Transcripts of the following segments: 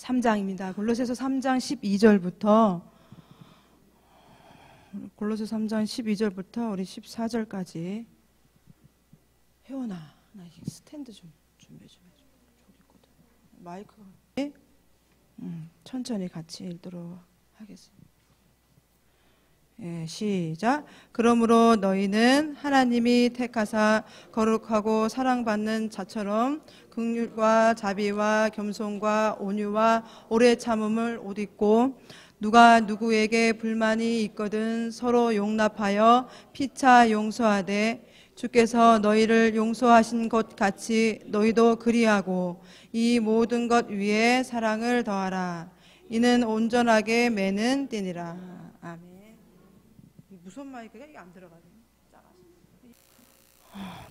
3장입니다. 골로새서 3장 12절부터 골로새 3장 12절부터 우리 14절까지. 혜원아, 나 스탠드 좀 준비해 좀 해줘. 저기 있거든. 마이크가. 천천히 같이 읽도록 하겠습니다. 예, 시작. 그러므로 너희는 하나님이 택하사 거룩하고 사랑받는 자처럼 긍휼과 자비와 겸손과 온유와 오래 참음을 옷 입고, 누가 누구에게 불만이 있거든 서로 용납하여 피차 용서하되 주께서 너희를 용서하신 것 같이 너희도 그리하고 이 모든 것 위에 사랑을 더하라. 이는 온전하게 매는 띠니라. 아멘. 무슨 마이크가 이게 안 들어가네.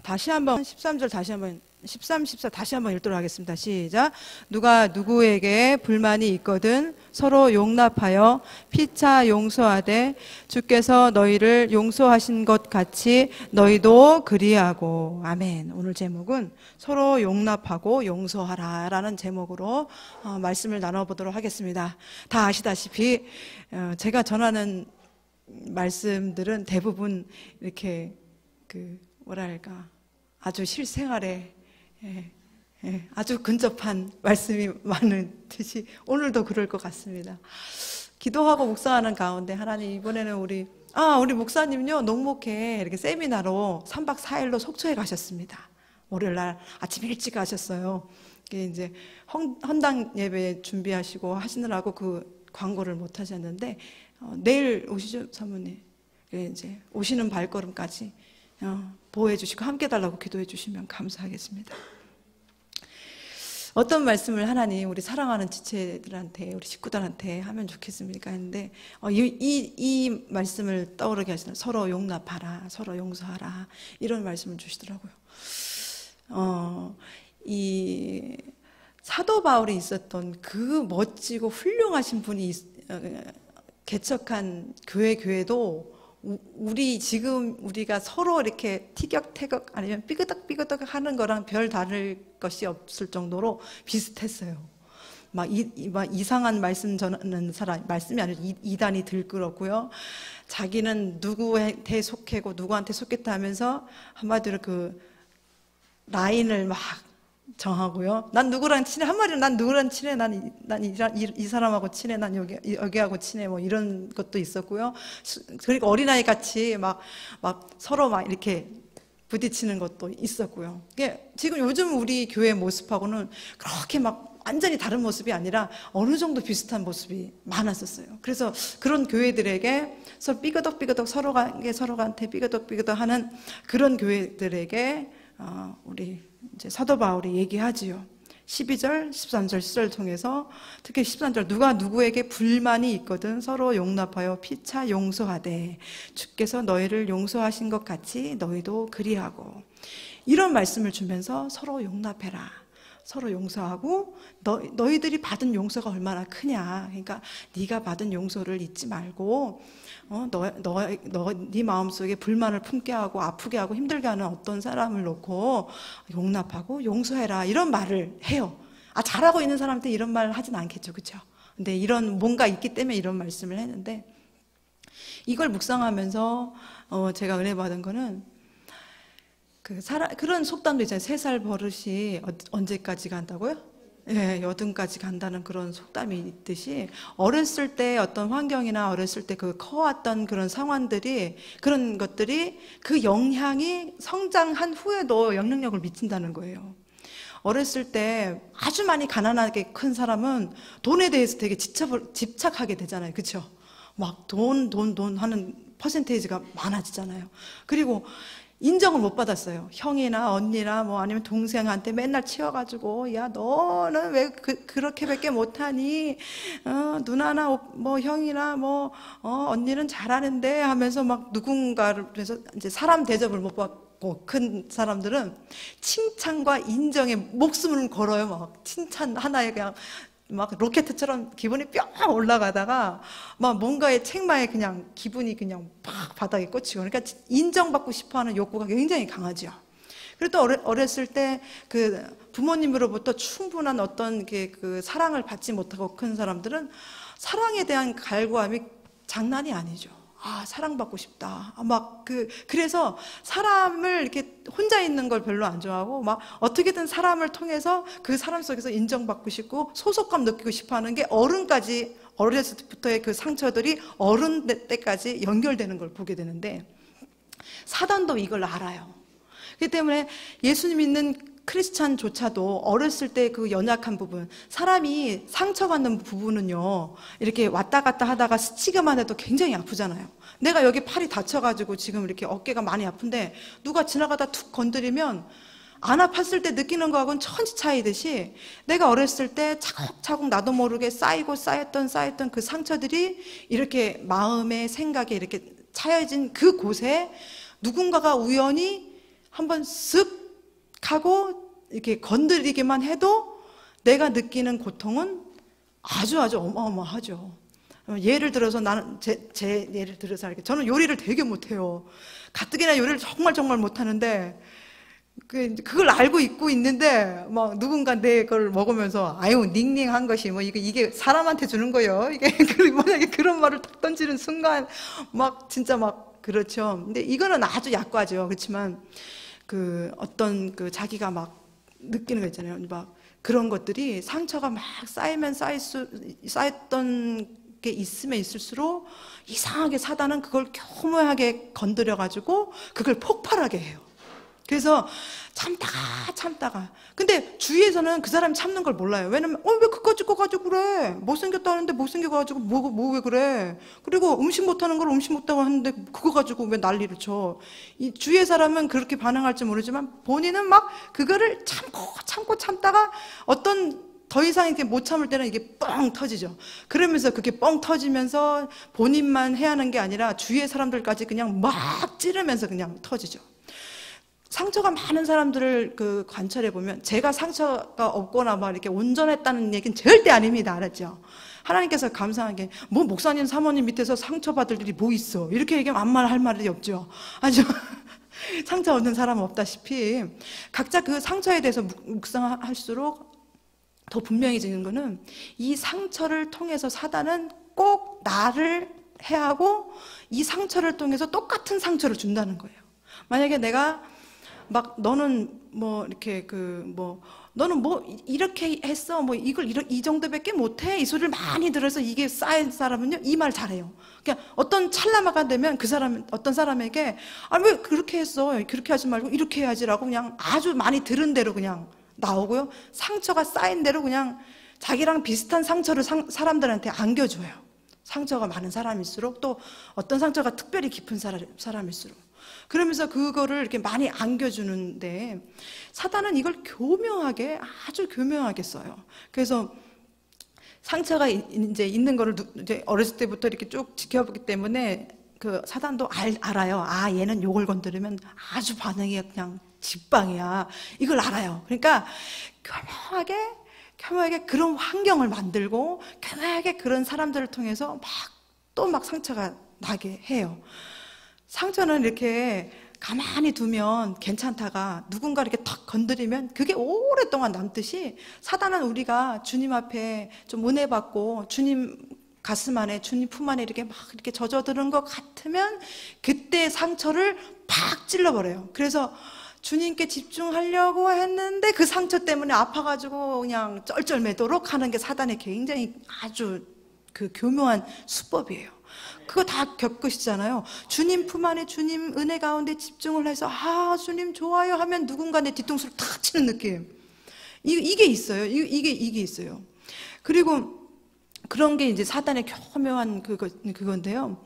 다시 한번 13절 다시 한번 13, 14 다시 한번 읽도록 하겠습니다. 시작. 누가 누구에게 불만이 있거든 서로 용납하여 피차 용서하되 주께서 너희를 용서하신 것 같이 너희도 그리하고. 아멘. 오늘 제목은 서로 용납하고 용서하라 라는 제목으로 말씀을 나눠보도록 하겠습니다. 다 아시다시피 제가 전하는 말씀들은 대부분 이렇게 뭐랄까 아주 실생활에 아주 근접한 말씀이 많은 듯이 오늘도 그럴 것 같습니다. 기도하고 묵상하는 가운데 하나님, 이번에는 우리 목사님요 농목회 이렇게 세미나로 3박 4일로 속초에 가셨습니다. 월요일날 아침 일찍 가셨어요. 이게 이제 헌당 예배 준비하시고 하시느라고 그 광고를 못 하셨는데 내일 오시죠, 사모님. 이제 오시는 발걸음까지 보호해 주시고 함께 달라고 기도해 주시면 감사하겠습니다. 어떤 말씀을 하나님 우리 사랑하는 지체들한테, 우리 식구들한테 하면 좋겠습니까 했는데 이 말씀을 떠오르게 하시는, 서로 용납하라, 서로 용서하라, 이런 말씀을 주시더라고요. 이 사도 바울이 있었던 그 멋지고 훌륭하신 분이 개척한 교회도 지금 우리가 서로 이렇게 티격태격 아니면 삐그덕삐그덕 하는 거랑 별 다를 것이 없을 정도로 비슷했어요. 막 이상한 말씀 전하는 사람, 말씀이 아니라 이단이 들끓었고요. 자기는 누구한테 속했고 누구한테 속했다 하면서 한마디로 그 라인을 막 정하고요. 난 누구랑 친해, 한마디로 난 누구랑 친해, 난 이 사람하고 친해, 난 여기하고 친해, 뭐 이런 것도 있었고요. 그리고 어린아이 같이 막 서로 막 이렇게 부딪히는 것도 있었고요. 이게 지금 요즘 우리 교회 모습하고는 그렇게 막 완전히 다른 모습이 아니라 어느 정도 비슷한 모습이 많았었어요. 그래서 그런 교회들에게 서로 삐그덕삐그덕 서로한테 삐그덕삐그덕 하는 그런 교회들에게 우리 이제 사도 바울이 얘기하지요. 12절, 13절, 14절 통해서 특히 13절, 누가 누구에게 불만이 있거든 서로 용납하여 피차 용서하되 주께서 너희를 용서하신 것 같이 너희도 그리하고, 이런 말씀을 주면서 서로 용납해라, 서로 용서하고 너희들이 받은 용서가 얼마나 크냐. 그러니까 네가 받은 용서를 잊지 말고 네 마음속에 불만을 품게 하고 아프게 하고 힘들게 하는 어떤 사람을 놓고 용납하고 용서해라, 이런 말을 해요. 잘하고 있는 사람한테 이런 말을 하진 않겠죠, 그렇죠? 근데 이런 뭔가 있기 때문에 이런 말씀을 했는데, 이걸 묵상하면서 제가 은혜 받은 거는 그런 속담도 있잖아요. 3살 버릇이 언제까지 간다고요? 예, 여든까지 간다는 그런 속담이 있듯이, 어렸을 때 어떤 환경이나 어렸을 때 커왔던 그런 상황들이, 그런 것들이 그 영향이 성장한 후에도 영향력을 미친다는 거예요. 어렸을 때 아주 많이 가난하게 큰 사람은 돈에 대해서 되게 집착하게 되잖아요, 그렇죠? 막 돈 하는 퍼센테이지가 많아지잖아요. 그리고 인정을 못 받았어요. 형이나 언니나 뭐 아니면 동생한테 맨날 치워가지고, 야 너는 왜 그렇게밖에 못하니, 누나나 뭐 형이나 뭐 언니는 잘하는데 하면서 막 누군가를 그래서 이제 사람 대접을 못 받고 큰 사람들은 칭찬과 인정에 목숨을 걸어요. 막 칭찬 하나에 그냥 막 로켓처럼 기분이 뿅 올라가다가 막 뭔가의 책망에 그냥 기분이 그냥 팍 바닥에 꽂히고, 그러니까 인정받고 싶어하는 욕구가 굉장히 강하죠. 그리고 또 어렸을 때 부모님으로부터 충분한 어떤 그 사랑을 받지 못하고 큰 사람들은 사랑에 대한 갈구함이 장난이 아니죠. 아, 사랑받고 싶다. 그래서 사람을 이렇게 혼자 있는 걸 별로 안 좋아하고, 막 어떻게든 사람을 통해서 그 사람 속에서 인정받고 싶고, 소속감 느끼고 싶어 하는 게 어른까지, 어렸을 때부터의 그 상처들이 어른 때까지 연결되는 걸 보게 되는데, 사단도 이걸 알아요. 그렇기 때문에 예수님 믿는 크리스찬조차도 어렸을 때 그 연약한 부분, 사람이 상처받는 부분은요, 이렇게 왔다 갔다 하다가 스치기만 해도 굉장히 아프잖아요. 내가 여기 팔이 다쳐가지고 지금 이렇게 어깨가 많이 아픈데 누가 지나가다 툭 건드리면 안 아팠을 때 느끼는 거하고는 천지 차이듯이, 내가 어렸을 때 차곡차곡 나도 모르게 쌓였던 그 상처들이 이렇게 마음에 생각에 이렇게 차여진 그 곳에 누군가가 우연히 한번 쓱 하고 이렇게 건드리기만 해도 내가 느끼는 고통은 아주 어마어마하죠. 예를 들어서 나는 제 예를 들어서 이렇게, 저는 요리를 되게 못해요. 가뜩이나 요리를 정말 못하는데 그걸 알고 있고 있는데 막 누군가 내 걸 먹으면서 아유 닝닝한 것이 뭐 이게 사람한테 주는 거예요. 이게 만약에 그런 말을 딱 던지는 순간 막 진짜 막 그렇죠. 근데 이거는 아주 약과죠. 그렇지만 그 어떤 그 자기가 막 느끼는 거 있잖아요. 막 그런 것들이 상처가 막 쌓였던 게 있으면 있을수록 이상하게 사단은 그걸 교묘하게 건드려 가지고 그걸 폭발하게 해요. 그래서 참다가 근데 주위에서는 그 사람이 참는 걸 몰라요. 왜냐면 왜 그까짓 거 가지고 그래, 못생겼다는데 못생겨가지고 뭐 왜 그래, 그리고 음식 못하는 걸 음식 못하고 하는데 그거 가지고 왜 난리를 쳐. 이 주위의 사람은 그렇게 반응할지 모르지만 본인은 막 그거를 참다가 어떤 더 이상 이렇게 못 참을 때는 이게 뻥 터지죠. 그러면서 그게 뻥 터지면서 본인만 해야 하는 게 아니라 주위의 사람들까지 그냥 막 찌르면서 그냥 터지죠. 상처가 많은 사람들을 그 관찰해 보면, 제가 상처가 없거나 막 이렇게 온전했다는 얘기는 절대 아닙니다. 알았죠? 하나님께서 감사하게 뭐 목사님 사모님 밑에서 상처받을 일이 뭐 있어, 이렇게 얘기하면 아무 말 할 말이 없죠. 아주 상처 없는 사람은 없다시피 각자 그 상처에 대해서 묵상할수록 더 분명해지는 거는, 이 상처를 통해서 사단은 꼭 나를 해하고 이 상처를 통해서 똑같은 상처를 준다는 거예요. 만약에 내가 막 너는 뭐 이렇게 너는 뭐 이렇게 했어, 뭐 이걸 이 정도밖에 못해, 이 소리를 많이 들어서 이게 쌓인 사람은요 이 말 잘해요. 그냥 어떤 찰나마가 되면 그 사람, 어떤 사람에게 왜 그렇게 했어, 그렇게 하지 말고 이렇게 해야지라고 그냥 아주 많이 들은 대로 그냥 나오고요, 상처가 쌓인 대로 그냥 자기랑 비슷한 상처를 사람들한테 안겨줘요. 상처가 많은 사람일수록, 또 어떤 상처가 특별히 깊은 사람일수록. 그러면서 그거를 이렇게 많이 안겨주는데, 사단은 이걸 아주 교묘하게 써요. 그래서 상처가 이제 있는 거를 이제 어렸을 때부터 이렇게 쭉 지켜보기 때문에 그 사단도 알아요. 아, 얘는 요걸 건드리면 아주 반응이 그냥 직방이야, 이걸 알아요. 그러니까 교묘하게 그런 환경을 만들고 교묘하게 그런 사람들을 통해서 막 상처가 나게 해요. 상처는 이렇게 가만히 두면 괜찮다가 누군가 이렇게 탁 건드리면 그게 오랫동안 남듯이, 사단은 우리가 주님 앞에 좀 은혜 받고 주님 가슴 안에, 주님 품 안에 이렇게 막 이렇게 젖어드는 것 같으면 그때 상처를 팍 찔러버려요. 그래서 주님께 집중하려고 했는데 그 상처 때문에 아파가지고 그냥 쩔쩔매도록 하는 게 사단의 굉장히 아주 그 교묘한 수법이에요. 그거 다 겪으시잖아요. 주님 품 안에, 주님 은혜 가운데 집중을 해서 아 주님 좋아요 하면 누군가 내 뒤통수를 탁 치는 느낌, 이게 있어요. 이게 있어요. 그리고 그런 게 이제 사단의 교묘한 그건데요.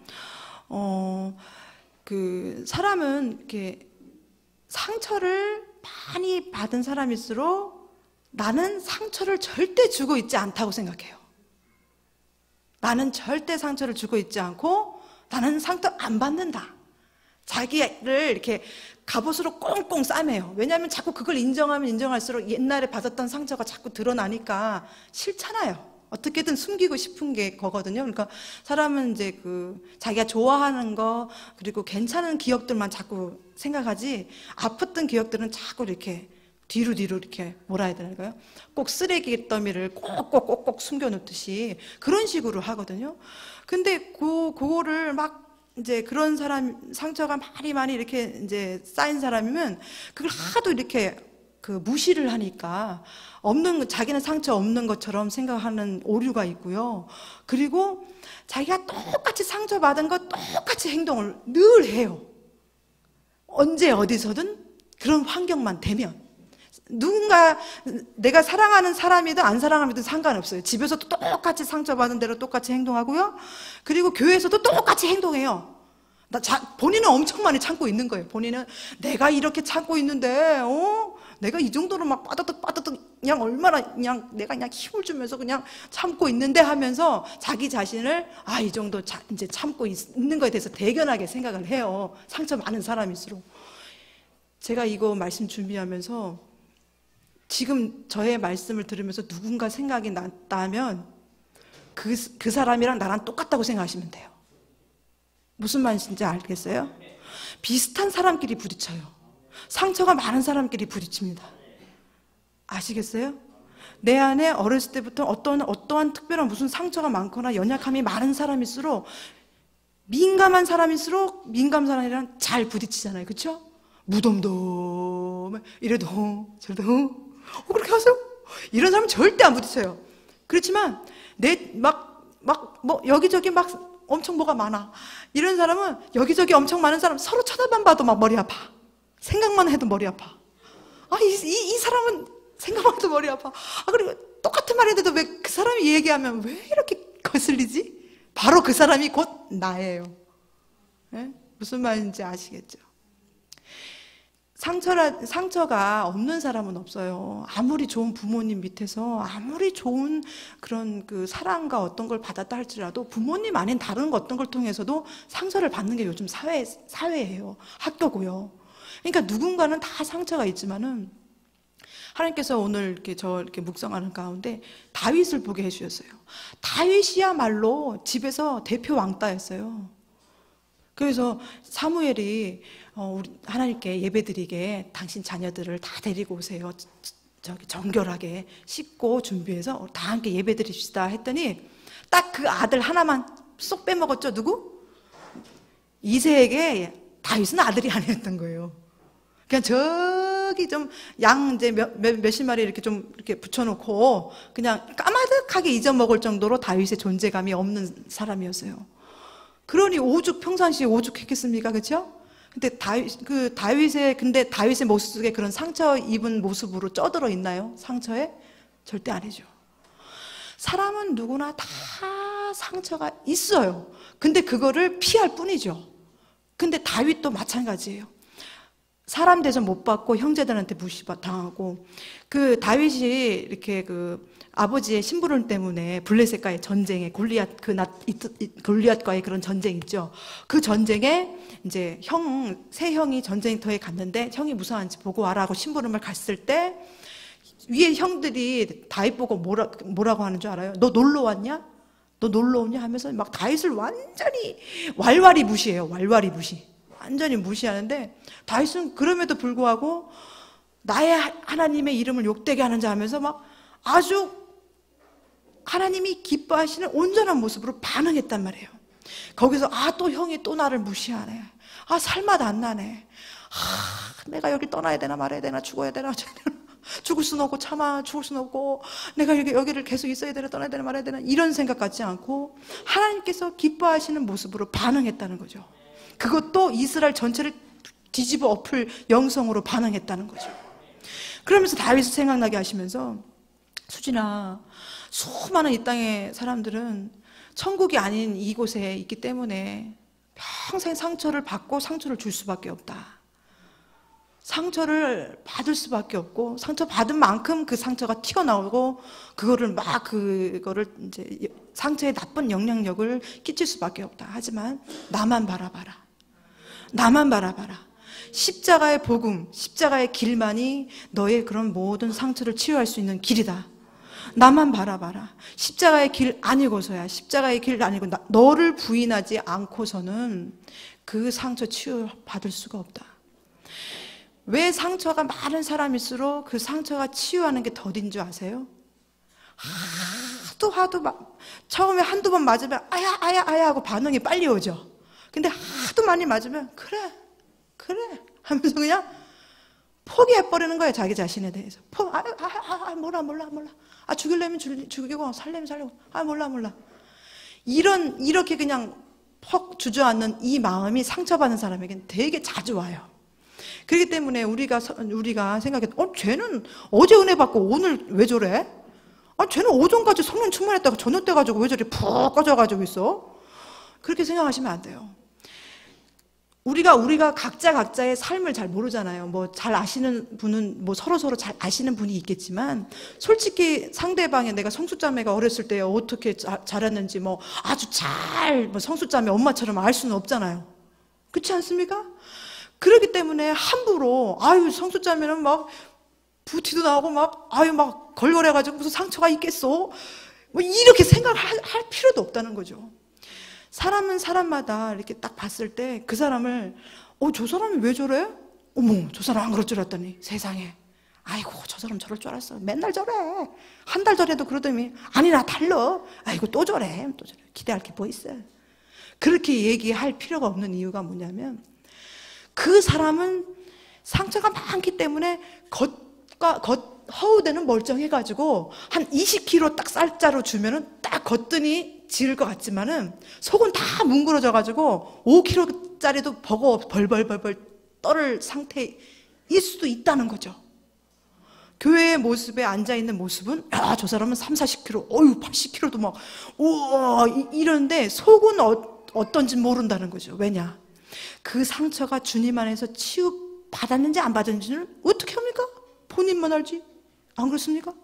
그 사람은 이렇게 상처를 많이 받은 사람일수록 나는 상처를 절대 주고 있지 않다고 생각해요. 나는 절대 상처를 주고 있지 않고 나는 상처 안 받는다. 자기를 이렇게 갑옷으로 꽁꽁 싸매요. 왜냐하면 자꾸 그걸 인정하면 인정할수록 옛날에 받았던 상처가 자꾸 드러나니까 싫잖아요. 어떻게든 숨기고 싶은 게 거거든요. 그러니까 사람은 이제 자기가 좋아하는 거, 그리고 괜찮은 기억들만 자꾸 생각하지, 아팠던 기억들은 자꾸 이렇게 뒤로 이렇게 뭐라 해야 되나요? 꼭 쓰레기 더미를 꼭꼭꼭꼭 숨겨놓듯이 그런 식으로 하거든요. 근데 그거를 막 이제 그런 사람 상처가 많이 이렇게 이제 쌓인 사람이면 그걸 하도 이렇게 그 무시를 하니까 자기는 상처 없는 것처럼 생각하는 오류가 있고요. 그리고 자기가 똑같이 상처받은 거 똑같이 행동을 늘 해요. 언제 어디서든 그런 환경만 되면. 누군가 내가 사랑하는 사람이든 안 사랑하든 상관없어요. 집에서도 똑같이 상처받은 대로 똑같이 행동하고요. 그리고 교회에서도 똑같이 행동해요. 본인은 엄청 많이 참고 있는 거예요. 본인은 내가 이렇게 참고 있는데 내가 이 정도로 막 빠드득 그냥 얼마나 내가 그냥 힘을 주면서 그냥 참고 있는데 하면서 자기 자신을 이 정도 이제 참고 있는 거에 대해서 대견하게 생각을 해요. 상처 많은 사람일수록. 제가 이거 말씀 준비하면서 지금 저의 말씀을 들으면서 누군가 생각이 났다면 그 사람이랑 나랑 똑같다고 생각하시면 돼요. 무슨 말인지 알겠어요? 비슷한 사람끼리 부딪혀요. 상처가 많은 사람끼리 부딪힙니다. 아시겠어요? 내 안에 어렸을 때부터 어떠한 특별한 무슨 상처가 많거나 연약함이 많은 사람일수록 민감한 사람일수록 민감한 사람이랑 잘 부딪히잖아요. 그렇죠? 무덤도 이래도 저래도 그렇게 하세요? 이런 사람은 절대 안 부딪혀요. 그렇지만 뭐 여기저기 막 엄청 뭐가 많아. 이런 사람은 여기저기 엄청 많은 사람 서로 쳐다만 봐도 막 머리 아파. 생각만 해도 머리 아파. 이 사람은 생각만 해도 머리 아파. 그리고 똑같은 말인데도 왜 그 사람이 얘기하면 왜 이렇게 거슬리지? 바로 그 사람이 곧 나예요. 네? 무슨 말인지 아시겠죠? 상처가 없는 사람은 없어요. 아무리 좋은 부모님 밑에서 아무리 좋은 그런 그 사랑과 어떤 걸 받았다 할지라도 부모님 아닌 다른 어떤 걸 통해서도 상처를 받는 게 요즘 사회예요. 학교고요. 그러니까 누군가는 다 상처가 있지만은 하나님께서 오늘 이렇게 묵상하는 가운데 다윗을 보게 해주셨어요. 다윗이야말로 집에서 대표 왕따였어요. 그래서 사무엘이 우리 하나님께 예배드리게 당신 자녀들을 다 데리고 오세요. 정결하게 씻고 준비해서 다 함께 예배드립시다 했더니 딱 그 아들 하나만 쏙 빼먹었죠. 누구? 이새에게 다윗은 아들이 아니었던 거예요. 그냥 저기 좀 양 이제 몇십 마리 이렇게 좀 이렇게 붙여놓고 그냥 까마득하게 잊어먹을 정도로 다윗의 존재감이 없는 사람이었어요. 그러니 평상시에 오죽했겠습니까? 그렇죠? 근데 다윗의 모습 속에 그런 상처 입은 모습으로 쪄들어 있나요? 상처에? 절대 아니죠. 사람은 누구나 다 상처가 있어요. 근데 그거를 피할 뿐이죠. 근데 다윗도 마찬가지예요. 사람 대접 못 받고 형제들한테 무시당하고 그 다윗이 이렇게 그 아버지의 심부름 때문에 블레셋과의 전쟁에 골리앗과의 그런 전쟁 있죠. 그 전쟁에 이제 세 형이 전쟁터에 갔는데 형이 무사한지 보고 와라고 심부름을 갔을 때 위에 형들이 다윗 보고 뭐라고 하는 줄 알아요? 너 놀러 왔냐? 너 놀러 오냐? 하면서 막 다윗을 완전히 왈왈이 무시해요. 왈왈이 무시. 완전히 무시하는데 다윗은 그럼에도 불구하고 나의 하나님의 이름을 욕되게 하는 자 하면서 막 아주 하나님이 기뻐하시는 온전한 모습으로 반응했단 말이에요. 거기서 또 형이 또 나를 무시하네. 살맛 안 나네. 내가 여기 떠나야 되나 말아야 되나 죽어야 되나 죽을 수는 없고 죽을 수는 없고 내가 여기를 계속 있어야 되나 떠나야 되나 말아야 되나 이런 생각 같지 않고 하나님께서 기뻐하시는 모습으로 반응했다는 거죠. 그것도 이스라엘 전체를 뒤집어 엎을 영성으로 반응했다는 거죠. 그러면서 다윗을 생각나게 하시면서 수진아, 수많은 이 땅의 사람들은 천국이 아닌 이곳에 있기 때문에 평생 상처를 받고 상처를 줄 수밖에 없다. 상처를 받을 수밖에 없고 상처 받은 만큼 그 상처가 튀어나오고 그거를 이제 상처에 나쁜 영향력을 끼칠 수밖에 없다. 하지만 나만 바라봐라. 나만 바라봐라. 십자가의 복음, 십자가의 길만이 너의 그런 모든 상처를 치유할 수 있는 길이다. 나만 바라봐라. 십자가의 길 아니고서야 십자가의 길 아니고 너를 부인하지 않고서는 그 상처 치유 받을 수가 없다. 왜 상처가 많은 사람일수록 그 상처가 치유하는 게 더딘 줄 아세요? 하도 처음에 한두 번 맞으면 아야 아야 아야 하고 반응이 빨리 오죠. 근데 하도 많이 맞으면 그래 하면서 그냥 포기해버리는 거예요. 자기 자신에 대해서. 몰라. 죽이려면 죽이고 살려면 살려고. 몰라. 이렇게 그냥 퍽 주저앉는 이 마음이 상처받는 사람에게는 되게 자주 와요. 그렇기 때문에 우리가 생각해, 쟤는 어제 은혜 받고 오늘 왜 저래? 쟤는 오전까지 성령 충만했다가 저녁 때 가지고 왜 저리 푹 꺼져가지고 있어? 그렇게 생각하시면 안 돼요. 우리가 각자의 삶을 잘 모르잖아요. 뭐 잘 아시는 분은 뭐 서로 잘 아시는 분이 있겠지만, 솔직히 상대방의 내가 성수자매가 어렸을 때 어떻게 자랐는지 뭐 아주 뭐 성수자매 엄마처럼 알 수는 없잖아요. 그렇지 않습니까? 그렇기 때문에 함부로 성수자매는 막 부티도 나오고 막 걸걸해가지고 무슨 상처가 있겠어? 뭐 이렇게 생각할 필요도 없다는 거죠. 사람은 사람마다 이렇게 딱 봤을 때 그 사람을 저 사람이 왜 저래? 어머, 저 사람 안 그럴 줄 알았더니 세상에, 아이고 저 사람 저럴 줄 알았어. 맨날 저래. 한 달 전에도 그러더니 아니 나 달러. 아이고 또 저래. 기대할 게 뭐 있어. 그렇게 얘기할 필요가 없는 이유가 뭐냐면, 그 사람은 상처가 많기 때문에 허우대는 멀쩡해가지고 한 20kg 딱 쌀자루 주면은 딱 걷더니 지를 것 같지만은 속은 다 뭉그러져가지고 5kg짜리도 벌벌 떨을 상태일 수도 있다는 거죠. 교회의 모습에 앉아있는 모습은 저 사람은 30, 40kg, 80kg도 막 우와 이러는데 속은 어떤지 모른다는 거죠. 왜냐? 그 상처가 주님 안에서 치유받았는지 안 받았는지는 어떻게 합니까? 본인만 알지. 안 그렇습니까?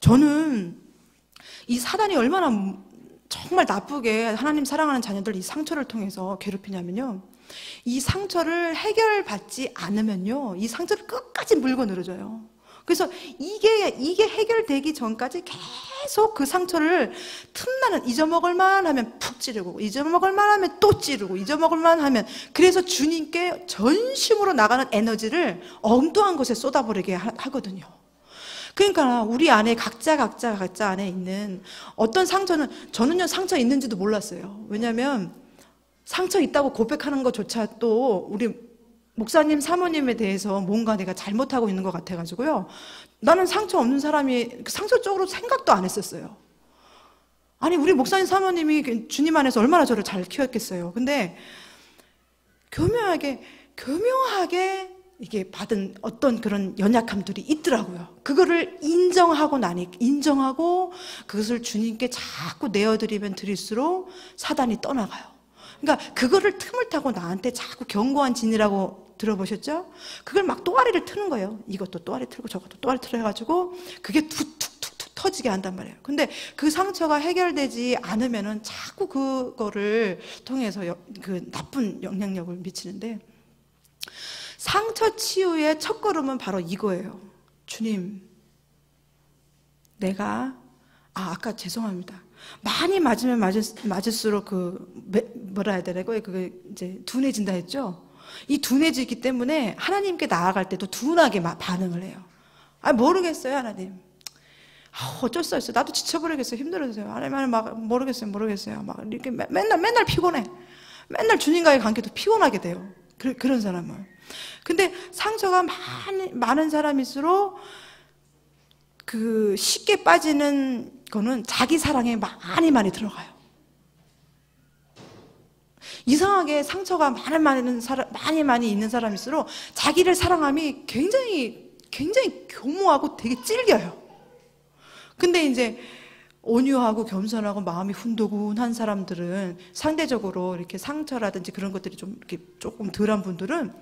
저는 이 사단이 얼마나 정말 나쁘게 하나님 사랑하는 자녀들 이 상처를 통해서 괴롭히냐면요, 이 상처를 해결받지 않으면요, 이 상처를 끝까지 물고 늘어져요. 그래서 이게 해결되기 전까지 계속 그 상처를 틈나는, 잊어먹을만 하면 푹 찌르고, 잊어먹을만 하면 또 찌르고, 잊어먹을만 하면, 그래서 주님께 전심으로 나가는 에너지를 엉뚱한 곳에 쏟아버리게 하거든요. 그러니까 우리 안에 각자 안에 있는 어떤 상처는, 저는요 상처 있는지도 몰랐어요. 왜냐하면 상처 있다고 고백하는 것조차 또 우리 목사님 사모님에 대해서 뭔가 내가 잘못하고 있는 것 같아가지고요, 나는 상처 없는 사람이 상처 쪽으로 생각도 안 했었어요. 아니 우리 목사님 사모님이 주님 안에서 얼마나 저를 잘 키웠겠어요. 근데 교묘하게 이게 받은 어떤 그런 연약함들이 있더라고요. 그거를 인정하고 그것을 주님께 자꾸 내어드리면 드릴수록 사단이 떠나가요. 그러니까 그거를 틈을 타고 나한테 자꾸 견고한 진이라고 들어보셨죠? 그걸 막 또아리를 트는 거예요. 이것도 또아리 틀고 저것도 또아리 틀어 해가지고 그게 툭툭툭툭 터지게 한단 말이에요. 근데 그 상처가 해결되지 않으면은 자꾸 그거를 통해서 그 나쁜 영향력을 미치는데, 상처 치유의 첫걸음은 바로 이거예요. 주님, 내가 아까 죄송합니다. 많이 맞으면 맞을수록 뭐라 해야 되나요? 그게 이제 둔해진다 했죠? 이 둔해지기 때문에 하나님께 나아갈 때도 둔하게 반응을 해요. 모르겠어요, 하나님. 어쩔 수 없어요. 나도 지쳐버리겠어요. 힘들어서요. 하나님 막 모르겠어요. 막 이렇게 맨날 피곤해. 맨날 주님과의 관계도 피곤하게 돼요. 그런 사람은. 근데 상처가 많은 사람일수록 쉽게 빠지는 거는 자기 사랑에 많이 들어가요. 이상하게 상처가 많이 있는 사람일수록 자기를 사랑함이 굉장히 교모하고 되게 찔겨요. 근데 이제 온유하고 겸손하고 마음이 훈도군한 사람들은 상대적으로 이렇게 상처라든지 그런 것들이 좀 이렇게 조금 덜한 분들은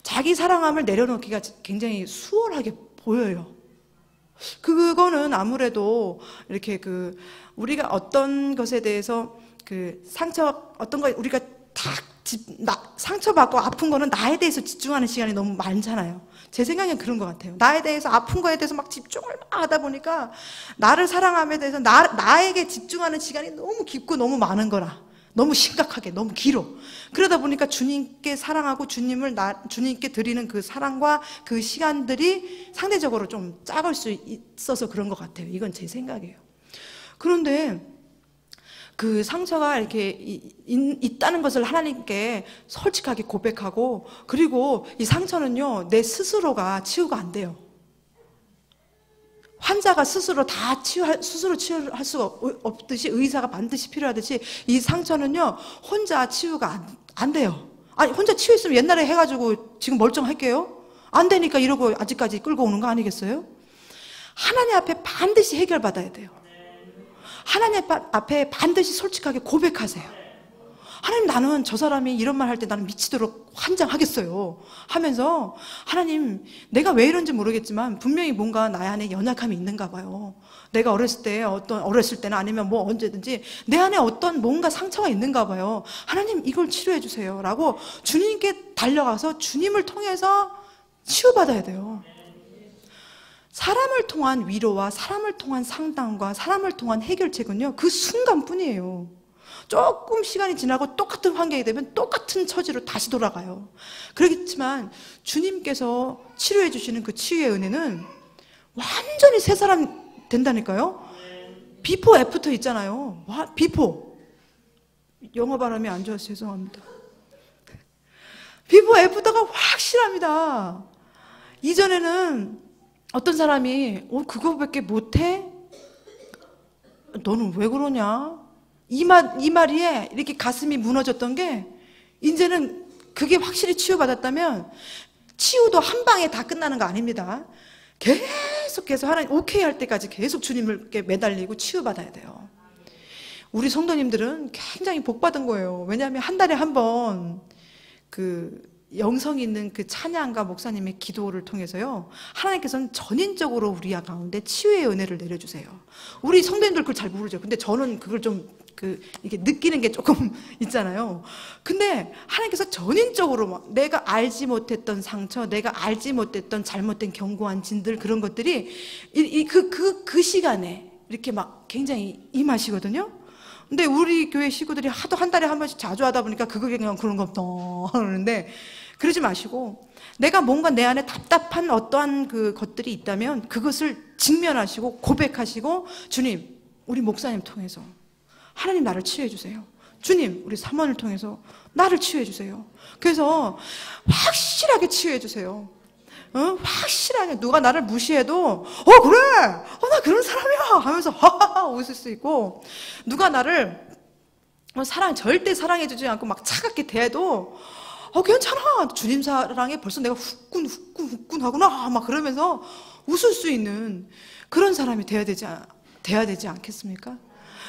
자기 사랑함을 내려놓기가 굉장히 수월하게 보여요. 그거는 아무래도 이렇게 우리가 어떤 것에 대해서 어떤 거 우리가 상처받고 아픈 거는 나에 대해서 집중하는 시간이 너무 많잖아요. 제 생각엔 그런 것 같아요. 나에 대해서, 아픈 거에 대해서 막 집중을 막 하다 보니까 나를 사랑함에 대해서 나에게 집중하는 시간이 너무 깊고 너무 많은 거라. 너무 심각하게, 너무 길어. 그러다 보니까 주님께 사랑하고 주님께 드리는 그 사랑과 그 시간들이 상대적으로 좀 작을 수 있어서 그런 것 같아요. 이건 제 생각이에요. 그런데 그 상처가 이렇게 있다는 것을 하나님께 솔직하게 고백하고, 그리고 이 상처는요, 내 스스로가 치유가 안 돼요. 환자가 스스로 치유할 수가 없듯이 의사가 반드시 필요하듯이 이 상처는요, 혼자 치유가 안 돼요. 아니, 혼자 치유했으면 옛날에 해가지고 지금 멀쩡할게요? 안 되니까 이러고 아직까지 끌고 오는 거 아니겠어요? 하나님 앞에 반드시 해결받아야 돼요. 하나님 앞에 반드시 솔직하게 고백하세요. 하나님, 나는 저 사람이 이런 말 할 때 나는 미치도록 환장하겠어요 하면서, 하나님, 내가 왜 이런지 모르겠지만 분명히 뭔가 나 안에 연약함이 있는가 봐요. 내가 어렸을 때는 아니면 뭐 언제든지 내 안에 어떤 뭔가 상처가 있는가 봐요. 하나님, 이걸 치료해 주세요 라고 주님께 달려가서 주님을 통해서 치유받아야 돼요. 사람을 통한 위로와 사람을 통한 상담과 사람을 통한 해결책은요, 그 순간뿐이에요. 조금 시간이 지나고 똑같은 환경이 되면 똑같은 처지로 다시 돌아가요. 그렇지만 주님께서 치료해 주시는 그 치유의 은혜는 완전히 새 사람 된다니까요. 비포 애프터 있잖아요. 비포, 영어 발음이 안 좋아서 죄송합니다. 비포 애프터가 확실합니다. 이전에는 어떤 사람이 그거밖에 못해? 너는 왜 그러냐? 이 말이에 이렇게 가슴이 무너졌던 게, 이제는 그게 확실히 치유받았다면 치유도 한 방에 다 끝나는 거 아닙니다. 계속해서 하나님 오케이 할 때까지 계속 주님께 매달리고 치유받아야 돼요. 우리 성도님들은 굉장히 복받은 거예요. 왜냐하면 한 달에 한 번 그 영성 있는 그 찬양가 목사님의 기도를 통해서요, 하나님께서는 전인적으로 우리 가운데 치유의 은혜를 내려주세요. 우리 성도님들 그걸 잘 모르죠. 근데 저는 그걸 좀 이렇게 느끼는 게 조금 있잖아요. 근데 하나님께서 전인적으로 막 내가 알지 못했던 상처, 내가 알지 못했던 잘못된 견고한 진들, 그런 것들이 그 시간에 이렇게 막 굉장히 임하시거든요. 근데 우리 교회 식구들이 하도 한 달에 한 번씩 자주 하다 보니까 그게 그냥 그런 거 없다 그러는데, 그러지 마시고, 내가 뭔가 내 안에 답답한 어떠한 그 것들이 있다면 그것을 직면하시고 고백하시고, 주님, 우리 목사님 통해서 하나님 나를 치유해 주세요. 주님, 우리 사모를 통해서 나를 치유해 주세요. 그래서 확실하게 치유해 주세요. 확실하게. 누가 나를 무시해도 그래, 나 그런 사람이야 하면서 하하하 웃을 수 있고, 누가 나를 절대 사랑해 주지 않고 막 차갑게 대해도 괜찮아, 주님 사랑에 벌써 내가 후끈 하구나 막 그러면서 웃을 수 있는 그런 사람이 돼야 되지 않겠습니까?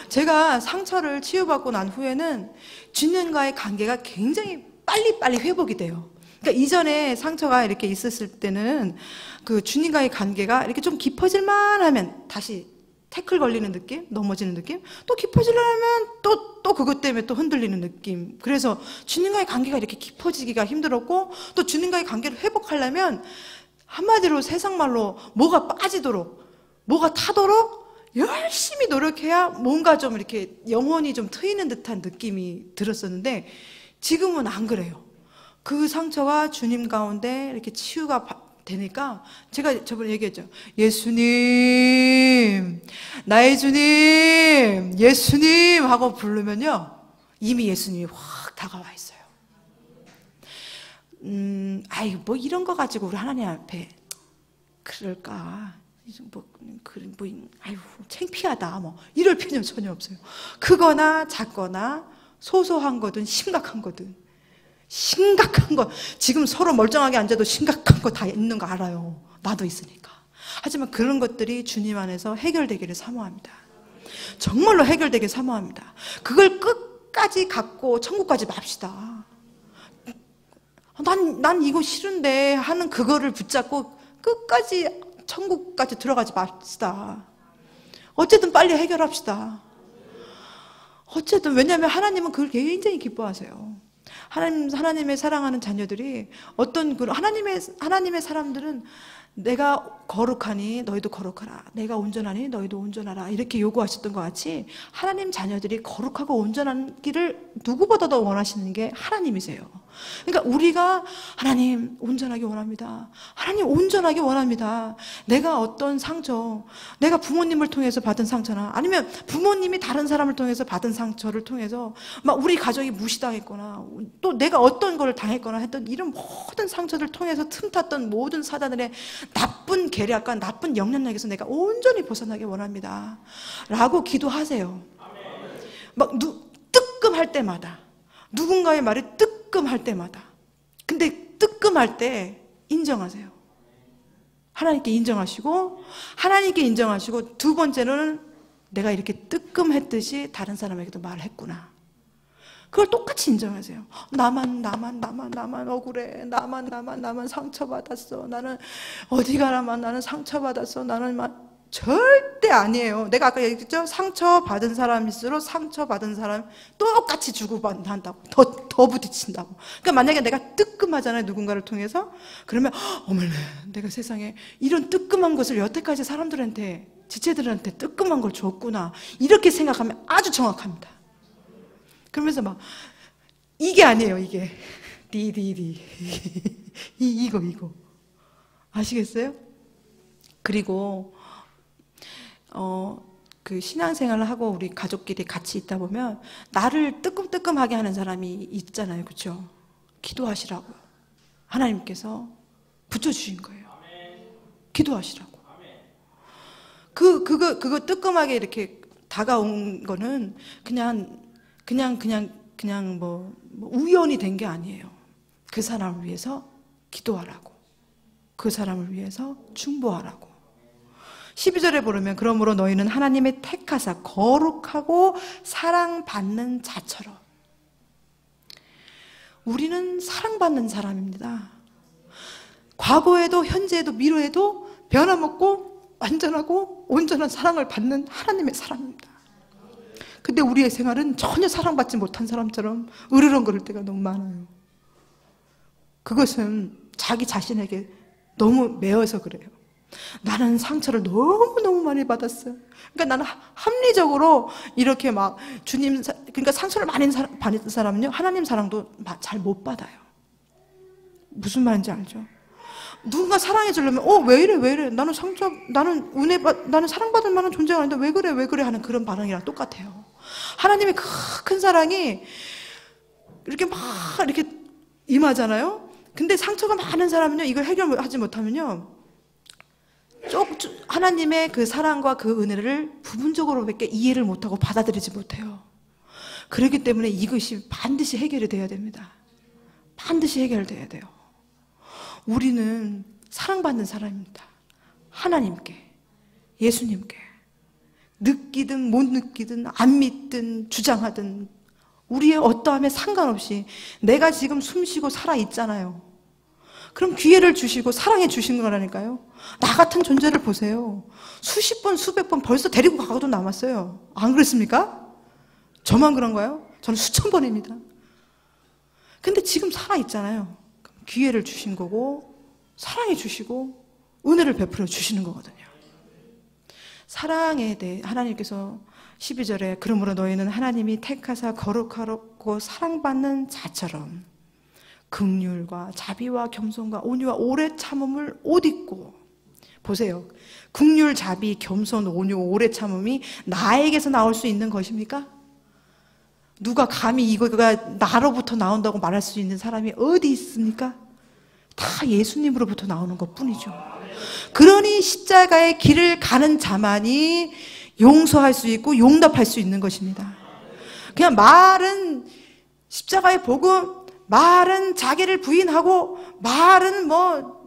제가 상처를 치유받고 난 후에는 주님과의 관계가 굉장히 빨리 회복이 돼요. 그러니까 이전에 상처가 이렇게 있었을 때는 그 주님과의 관계가 이렇게 좀 깊어질만 하면 다시 태클 걸리는 느낌, 넘어지는 느낌, 또 깊어지려면 또 그것 때문에 또 흔들리는 느낌. 그래서 주님과의 관계가 이렇게 깊어지기가 힘들었고, 또 주님과의 관계를 회복하려면 한마디로 세상 말로 뭐가 빠지도록, 뭐가 타도록 열심히 노력해야 뭔가 좀 이렇게 영혼이 좀 트이는 듯한 느낌이 들었었는데, 지금은 안 그래요. 그 상처가 주님 가운데 이렇게 치유가 되니까, 제가 저번에 얘기했죠. 예수님, 나의 주님, 예수님 하고 부르면요, 이미 예수님이 확 다가와 있어요. 뭐 이런 거 가지고 우리 하나님 앞에 그럴까? 창피하다, 이럴 필요는 전혀 없어요. 크거나 작거나 소소한 거든 심각한 거든, 심각한 거, 지금 서로 멀쩡하게 앉아도 심각한 거 다 있는 거 알아요. 나도 있으니까. 하지만 그런 것들이 주님 안에서 해결되기를 사모합니다. 정말로 해결되길 사모합니다. 그걸 끝까지 갖고 천국까지 맙시다. 난 이거 싫은데 하는 그거를 붙잡고 끝까지 천국까지 들어가지 맙시다. 어쨌든 빨리 해결합시다. 어쨌든, 왜냐하면 하나님은 그걸 굉장히 기뻐하세요. 하나님의 사랑하는 자녀들이 하나님의 사람들은 내가 거룩하니 너희도 거룩하라. 내가 온전하니 너희도 온전하라. 이렇게 요구하셨던 것 같이 하나님 자녀들이 거룩하고 온전하기를 누구보다도 원하시는 게 하나님이세요. 그러니까 우리가 하나님 온전하게 원합니다. 하나님 온전하게 원합니다. 내가 어떤 상처, 내가 부모님을 통해서 받은 상처나 아니면 부모님이 다른 사람을 통해서 받은 상처를 통해서 막 우리 가족이 무시당했거나 또 내가 어떤 걸 당했거나 했던 이런 모든 상처를 통해서 틈탔던 모든 사단들의 나쁜 계략과 나쁜 영향력에서 내가 온전히 벗어나기 원합니다. 라고 기도하세요. 막 뜨끔할 때마다 누군가의 말이 뜨끔할 때마다 근데 뜨끔할 때 인정하세요. 하나님께 인정하시고 하나님께 인정하시고 두 번째는 내가 이렇게 뜨끔했듯이 다른 사람에게도 말했구나. 그걸 똑같이 인정하세요. 나만 억울해. 나만 상처받았어. 나는 어디 가나만 나는 상처받았어. 나는 막 절대 아니에요. 내가 아까 얘기했죠? 상처받은 사람일수록 상처받은 사람 똑같이 주고받는다고. 더 부딪힌다고. 그러니까 만약에 내가 뜨끔하잖아요. 누군가를 통해서. 그러면 어머나 내가 세상에 이런 뜨끔한 것을 여태까지 사람들한테 지체들한테 뜨끔한 걸 줬구나. 이렇게 생각하면 아주 정확합니다. 그러면서 막 이게 아니에요. 이게 이거 아시겠어요? 그리고 그 신앙생활을 하고 우리 가족끼리 같이 있다 보면 나를 뜨끔뜨끔하게 하는 사람이 있잖아요. 그렇죠? 기도하시라고 하나님께서 붙여주신 거예요. 기도하시라고. 그거 뜨끔하게 이렇게 다가온 거는 그냥 뭐 우연이 된 게 아니에요. 그 사람을 위해서 기도하라고. 그 사람을 위해서 중보하라고. 12절에 보면 그러므로 너희는 하나님의 택하사 거룩하고 사랑받는 자처럼. 우리는 사랑받는 사람입니다. 과거에도 현재에도 미래에도 변함없고 완전하고 온전한 사랑을 받는 하나님의 사람입니다. 근데 우리의 생활은 전혀 사랑받지 못한 사람처럼 으르렁거릴 때가 너무 많아요. 그것은 자기 자신에게 너무 매여서 그래요. 나는 상처를 너무너무 많이 받았어요. 그러니까 나는 합리적으로 이렇게 막 주님, 그러니까 상처를 많이 받은 사람은요, 하나님 사랑도 잘 못 받아요. 무슨 말인지 알죠? 누군가 사랑해 주려면, 왜 이래? 나는 나는 사랑받을 만한 존재가 아닌데 왜 그래 하는 그런 반응이랑 똑같아요. 하나님의 큰 사랑이 이렇게 막 이렇게 임하잖아요? 근데 상처가 많은 사람은요, 이걸 해결하지 못하면요, 하나님의 그 사랑과 그 은혜를 부분적으로밖에 이해를 못하고 받아들이지 못해요. 그렇기 때문에 이것이 반드시 해결이 돼야 됩니다. 반드시 해결돼야 돼요. 우리는 사랑받는 사람입니다. 하나님께, 예수님께. 느끼든 못 느끼든 안 믿든 주장하든 우리의 어떠함에 상관없이 내가 지금 숨쉬고 살아있잖아요. 그럼 기회를 주시고 사랑해 주신 거라니까요. 나 같은 존재를 보세요. 수십 번, 수백 번 벌써 데리고 가고도 남았어요. 안 그렇습니까? 저만 그런가요? 저는 수천 번입니다. 근데 지금 살아있잖아요. 기회를 주신 거고 사랑해 주시고 은혜를 베풀어 주시는 거거든요. 사랑에 대해 하나님께서 12절에 그러므로 너희는 하나님이 택하사 거룩하고 사랑받는 자처럼 긍휼과 자비와 겸손과 온유와 오래 참음을 옷 입고. 보세요. 긍휼, 자비, 겸손, 온유, 오래 참음이 나에게서 나올 수 있는 것입니까? 누가 감히 이거가 나로부터 나온다고 말할 수 있는 사람이 어디 있습니까? 다 예수님으로부터 나오는 것뿐이죠. 그러니 십자가의 길을 가는 자만이 용서할 수 있고 용납할 수 있는 것입니다. 그냥 말은 십자가의 복음, 말은 자기를 부인하고 말은 뭐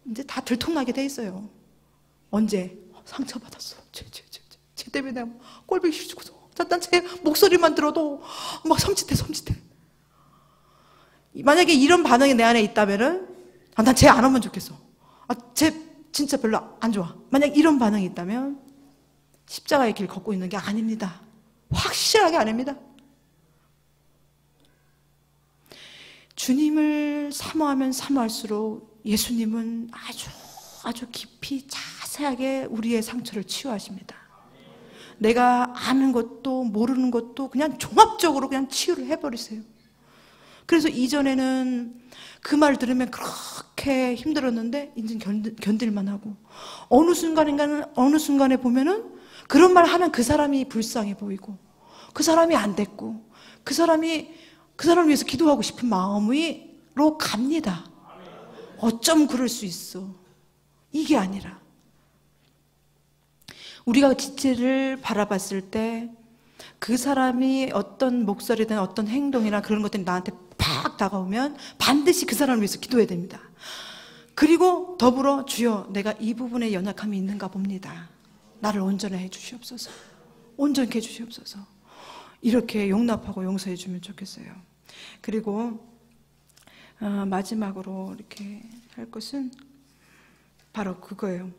이제 다 들통나게 돼 있어요. 언제? 상처받았어. 쟤 때문에 내가 꼴보기 싫고서 난 쟤 목소리만 들어도 막 섬찟해. 만약에 이런 반응이 내 안에 있다면은 난 쟤 안 오면 좋겠어. 쟤 진짜 별로 안 좋아. 만약 이런 반응이 있다면 십자가의 길 걷고 있는 게 아닙니다. 확실하게 아닙니다. 주님을 사모하면 사모할수록 예수님은 아주 깊이 자세하게 우리의 상처를 치유하십니다. 내가 아는 것도 모르는 것도 그냥 종합적으로 그냥 치유를 해버리세요. 그래서 이전에는 그 말 들으면 그렇게 힘들었는데 이제 견딜만 하고, 어느 순간에 보면은 그런 말 하면 그 사람이 불쌍해 보이고, 그 사람이 안 됐고, 그 사람을 위해서 기도하고 싶은 마음으로 갑니다. 어쩜 그럴 수 있어. 이게 아니라 우리가 지체를 바라봤을 때 그 사람이 어떤 목소리든 어떤 행동이나 그런 것들이 나한테 팍 다가오면 반드시 그 사람을 위해서 기도해야 됩니다. 그리고 더불어 주여 내가 이 부분에 연약함이 있는가 봅니다. 나를 온전히 해 주시옵소서. 온전케 해 주시옵소서. 이렇게 용납하고 용서해 주면 좋겠어요. 그리고 마지막으로 이렇게 할 것은 바로 그거예요.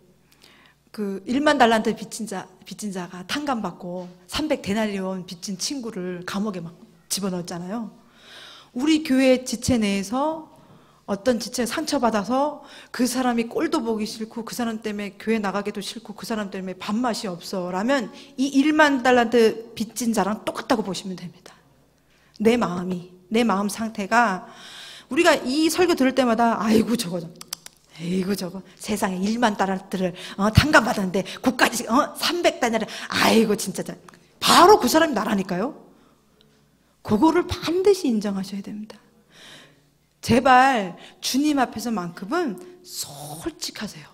그 1만 달란트 빚진 자가 탕감받고 300데나리온 빚진 친구를 감옥에 막 집어넣었잖아요. 우리 교회 지체 내에서 어떤 지체에 상처받아서 그 사람이 꼴도 보기 싫고 그 사람 때문에 교회 나가기도 싫고 그 사람 때문에 밥맛이 없어 라면 이 1만 달란트 빚진 자랑 똑같다고 보시면 됩니다. 내 마음 상태가, 우리가 이 설교 들을 때마다 아이고 저거 세상에 1만 달란트를 탕감받았는데 국까지 300달러를 아이고 진짜 바로 그 사람이 나라니까요. 그거를 반드시 인정하셔야 됩니다. 제발 주님 앞에서만큼은 솔직하세요.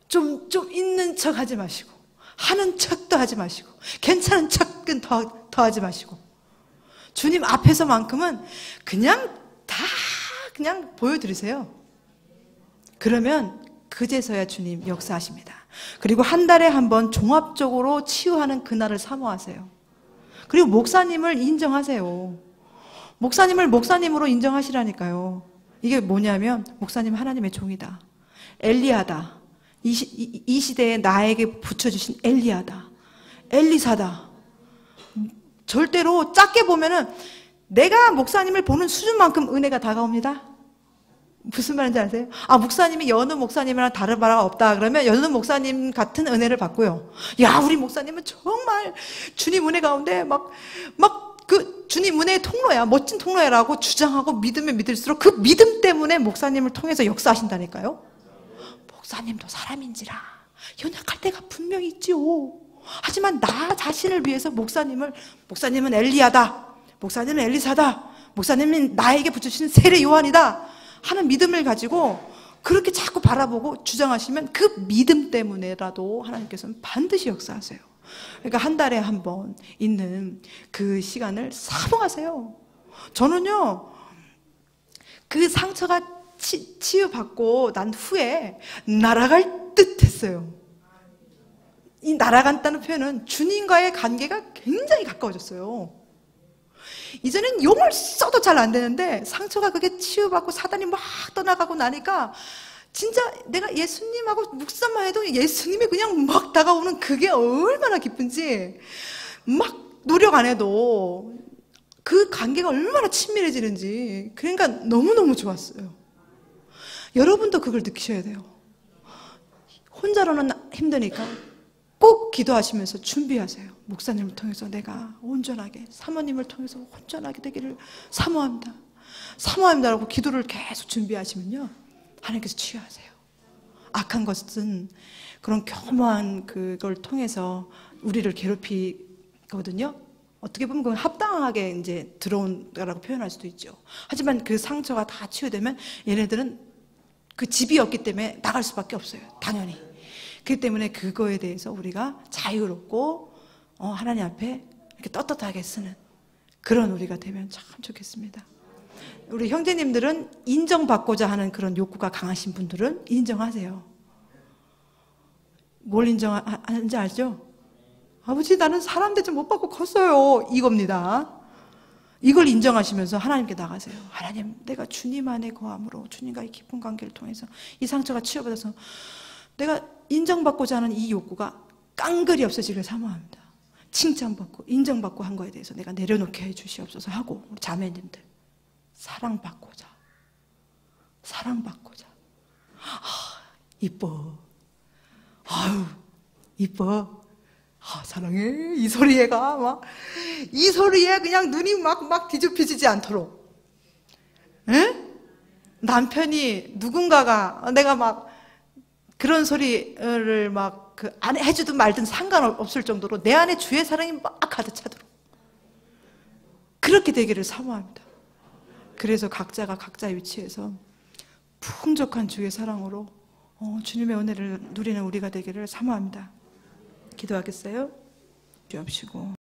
좀 있는 척 하지 마시고, 하는 척도 하지 마시고, 괜찮은 척은 더 하지 마시고, 주님 앞에서만큼은 그냥 다 그냥 보여드리세요. 그러면 그제서야 주님 역사하십니다. 그리고 한 달에 한 번 종합적으로 치유하는 그날을 사모하세요. 그리고 목사님을 인정하세요. 목사님을 목사님으로 인정하시라니까요. 이게 뭐냐면 목사님 하나님의 종이다, 엘리야다, 이 시대에 나에게 붙여주신 엘리야다, 엘리사다. 절대로 작게 보면은 내가 목사님을 보는 수준만큼 은혜가 다가옵니다. 무슨 말인지 아세요? 목사님이 여느 목사님이랑 다른 바가 없다 그러면 여느 목사님 같은 은혜를 받고요. 야, 우리 목사님은 정말 주님 은혜 가운데 그 주님 은혜의 통로야, 멋진 통로야라고 주장하고 믿으면 믿을수록 그 믿음 때문에 목사님을 통해서 역사하신다니까요. 목사님도 사람인지라 연약할 때가 분명히 있지요. 하지만 나 자신을 위해서 목사님은 엘리야다, 목사님은 엘리사다, 목사님은 나에게 붙여주신 세례 요한이다 하는 믿음을 가지고 그렇게 자꾸 바라보고 주장하시면 그 믿음 때문에라도 하나님께서는 반드시 역사하세요. 그러니까 한 달에 한 번 있는 그 시간을 사모하세요. 저는요, 그 상처가 치유받고 난 후에 날아갈 듯 했어요. 이 날아간다는 표현은 주님과의 관계가 굉장히 가까워졌어요. 이제는 용을 써도 잘 안 되는데 상처가 그게 치유받고 사단이 막 떠나가고 나니까 진짜 내가 예수님하고 묵상만 해도 예수님이 그냥 막 다가오는 그게 얼마나 기쁜지, 막 노력 안 해도 그 관계가 얼마나 친밀해지는지, 그러니까 너무너무 좋았어요. 여러분도 그걸 느끼셔야 돼요. 혼자로는 힘드니까 꼭 기도하시면서 준비하세요. 목사님을 통해서 내가 온전하게, 사모님을 통해서 온전하게 되기를 사모합니다. 사모합니다라고 기도를 계속 준비하시면요, 하나님께서 치유하세요. 악한 것은 그런 겸허한 그걸 통해서 우리를 괴롭히거든요. 어떻게 보면 그건 합당하게 이제 들어온다라고 표현할 수도 있죠. 하지만 그 상처가 다 치유되면 얘네들은 그 집이 없기 때문에 나갈 수밖에 없어요. 당연히. 그렇기 때문에 그거에 대해서 우리가 자유롭고 하나님 앞에 이렇게 떳떳하게 쓰는 그런 우리가 되면 참 좋겠습니다. 우리 형제님들은 인정받고자 하는 그런 욕구가 강하신 분들은 인정하세요. 뭘 인정하는지 알죠? 아버지, 나는 사람 대접 못 받고 컸어요, 이겁니다. 이걸 인정하시면서 하나님께 나가세요. 하나님, 내가 주님 안에 거함으로 주님과의 깊은 관계를 통해서 이 상처가 치유받아서 내가 인정받고자 하는 이 욕구가 깡그리 없어지길 사모합니다. 칭찬받고 인정받고 한 거에 대해서 내가 내려놓게 해 주시옵소서 하고, 우리 자매님들 사랑받고자. 사랑받고자. 이뻐. 아유, 이뻐. 사랑해. 이 소리에가 이 소리에 그냥 눈이 막 뒤집히지 않도록. 에? 남편이 누군가가 내가 막 그런 소리를 막 안 해주든 말든 상관없을 정도로 내 안에 주의 사랑이 막 가득 차도록 그렇게 되기를 사모합니다. 그래서 각자가 각자의 위치에서 풍족한 주의 사랑으로 주님의 은혜를 누리는 우리가 되기를 사모합니다. 기도하겠어요? 주옵시고